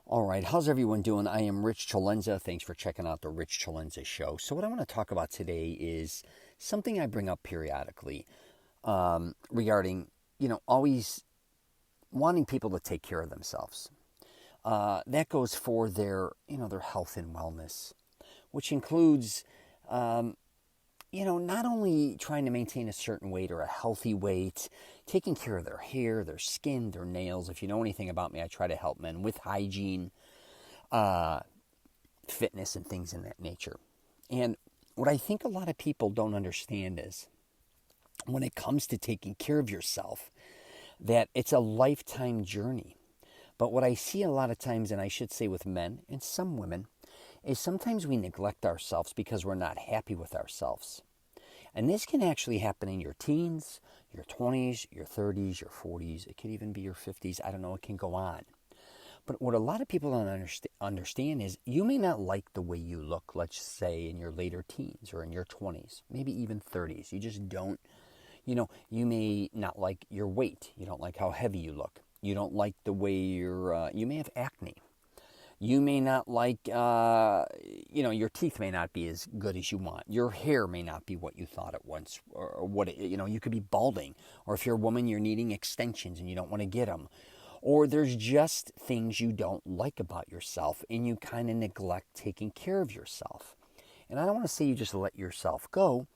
All right, how's everyone doing? I am Rich CELENZA. Thanks for checking out the Rich CELENZA show. So, what I want to talk about today is something I bring up periodically regarding, always wanting people to take care of themselves. That goes for their health and wellness, which includes, not only trying to maintain a certain weight or a healthy weight, taking care of their hair, their skin, their nails. If you know anything about me, I try to help men with hygiene, fitness, and things in that nature. And what I think a lot of people don't understand is when it comes to taking care of yourself, that it's a lifetime journey. But what I see a lot of times, and I should say with men and some women, is sometimes we neglect ourselves because we're not happy with ourselves. And this can actually happen in your teens, your 20s, your 30s, your 40s. It could even be your 50s. I don't know. It can go on. But what a lot of people don't understand is you may not like the way you look, let's say in your later teens or in your 20s, maybe even 30s. You just don't, you may not like your weight. You don't like how heavy you look. You don't like the way you may have acne. You may not like, your teeth may not be as good as you want. Your hair may not be what you thought it once, or you could be balding. Or if you're a woman, you're needing extensions and you don't want to get them. Or there's just things you don't like about yourself and you kind of neglect taking care of yourself. And I don't want to say you just let yourself go,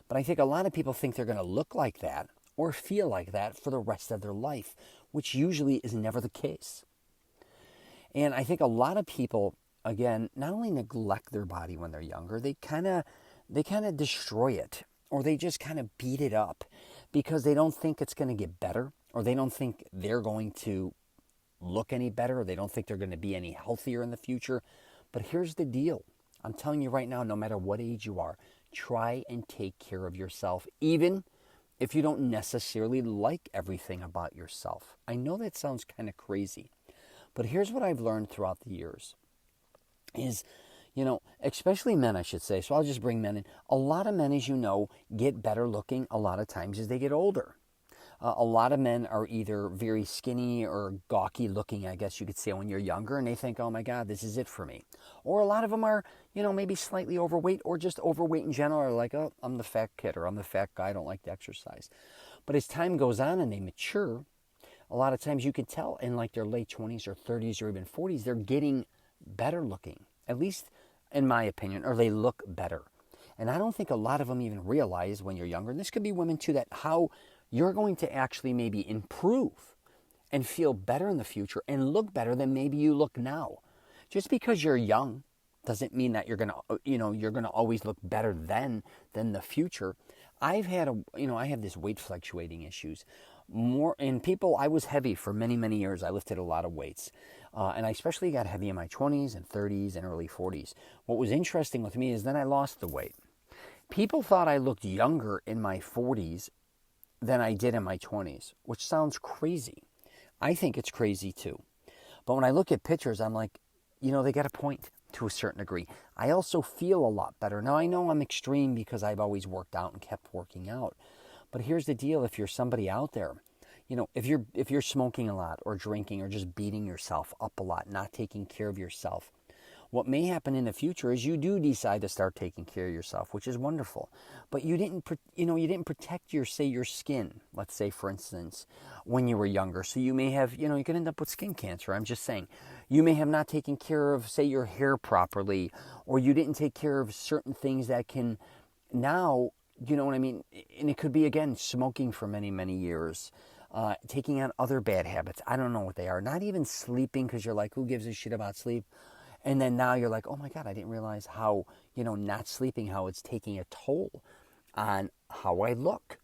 but I think a lot of people think they're going to look like that or feel like that for the rest of their life, which usually is never the case. And I think a lot of people, again, not only neglect their body when they're younger, they kind of destroy it, or they just kind of beat it up because they don't think it's going to get better, or they don't think they're going to look any better, or they don't think they're going to be any healthier in the future. But here's the deal. I'm telling you right now, no matter what age you are, try and take care of yourself, even if you don't necessarily like everything about yourself. I know that sounds kind of crazy. But here's what I've learned throughout the years is, especially men, I should say. So I'll just bring men in. A lot of men, as you know, get better looking a lot of times as they get older. A lot of men are either very skinny or gawky looking, I guess you could say, when you're younger, and they think, oh my God, this is it for me. Or a lot of them are, maybe slightly overweight or just overweight in general, or like, oh, I'm the fat kid, or I'm the fat guy, I don't like to exercise. But as time goes on and they mature, a lot of times you could tell in like their late 20s or 30s or even 40s, they're getting better looking, at least in my opinion, or they look better. And I don't think a lot of them even realize when you're younger, and this could be women too, that how you're going to actually maybe improve and feel better in the future and look better than maybe you look now. Just because you're young doesn't mean that you're going to always look better than the future. I have this weight fluctuating issues. I was heavy for many, many years. I lifted a lot of weights. And I especially got heavy in my 20s and 30s and early 40s. What was interesting with me is then I lost the weight. People thought I looked younger in my 40s than I did in my 20s, which sounds crazy. I think it's crazy too. But when I look at pictures, I'm like, they got a point to a certain degree. I also feel a lot better. Now, I know I'm extreme because I've always worked out and kept working out. But here's the deal. If you're somebody out there, if you're smoking a lot or drinking or just beating yourself up a lot, not taking care of yourself, what may happen in the future is you do decide to start taking care of yourself, which is wonderful. But you didn't protect your skin, let's say, for instance, when you were younger. So you may have, you could end up with skin cancer. I'm just saying. You may have not taken care of, say, your hair properly, or you didn't take care of certain things that can now, you know what I mean? And it could be, again, smoking for many, many years, taking on other bad habits. I don't know what they are. Not even sleeping, because you're like, who gives a shit about sleep? And then now you're like, oh my God, I didn't realize how, not sleeping, how it's taking a toll on how I look.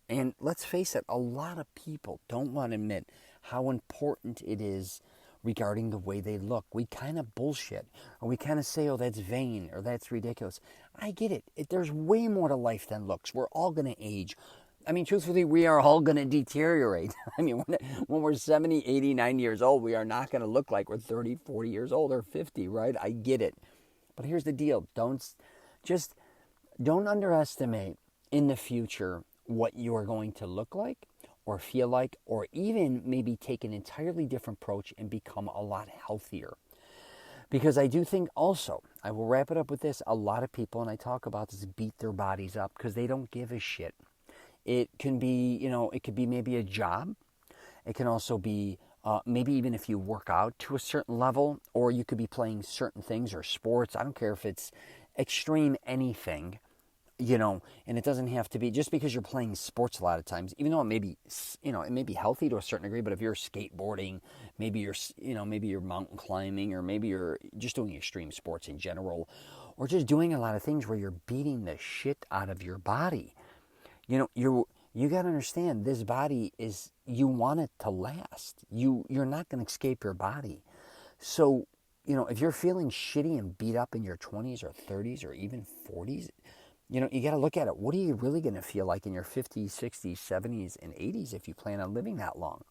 And let's face it, a lot of people don't want to admit how important it is regarding the way they look. We kind of bullshit, or we kind of say, oh, that's vain, or that's ridiculous. I get it. There's way more to life than looks. We're all going to age. I mean, truthfully, we are all going to deteriorate. I mean, when we're 70, 80, 90 years old, we are not going to look like we're 30, 40 years old or 50, right? I get it. But here's the deal. Don't underestimate in the future what you are going to look like or feel like, or even maybe take an entirely different approach and become a lot healthier. Because I do think also, I will wrap it up with this, a lot of people, and I talk about this, beat their bodies up because they don't give a shit. It can be, it could be maybe a job. It can also be maybe even if you work out to a certain level, or you could be playing certain things or sports. I don't care if it's extreme anything, and it doesn't have to be just because you're playing sports a lot of times, even though it may be, it may be healthy to a certain degree, but if you're skateboarding, maybe you're mountain climbing, or maybe you're just doing extreme sports in general, or just doing a lot of things where you're beating the shit out of your body. You got to understand, this body is, you want it to last. You're not going to escape your body. So, if you're feeling shitty and beat up in your 20s or 30s or even 40s, you got to look at it. What are you really going to feel like in your 50s, 60s, 70s, and 80s if you plan on living that long?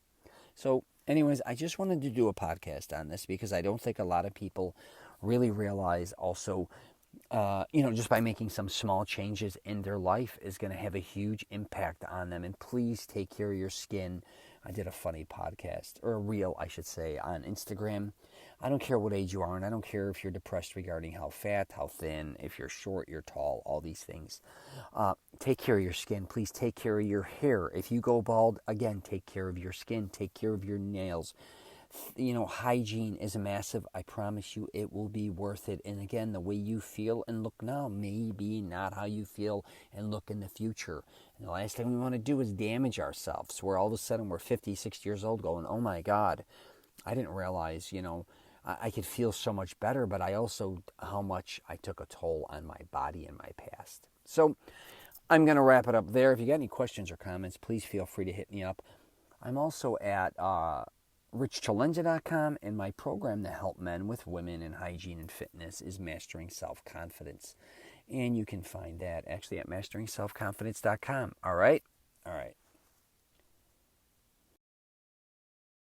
So, anyways, I just wanted to do a podcast on this because I don't think a lot of people really realize also, just by making some small changes in their life is going to have a huge impact on them. And please take care of your skin. I did a funny podcast, or a reel, I should say, on Instagram. I don't care what age you are, and I don't care if you're depressed regarding how fat, how thin, if you're short, you're tall, all these things. Take care of your skin. Please take care of your hair. If you go bald, again, take care of your skin. Take care of your nails. Hygiene is massive. I promise you it will be worth it. And again, the way you feel and look now may be not how you feel and look in the future. And the last thing we want to do is damage ourselves, where all of a sudden we're 50, 60 years old going, oh my God, I didn't realize, I could feel so much better, but I also, how much I took a toll on my body in my past. So I'm going to wrap it up there. If you got any questions or comments, please feel free to hit me up. I'm also at richcelenza.com, and my program to help men with women in hygiene and fitness is Mastering Self-Confidence. And you can find that actually at masteringselfconfidence.com. All right?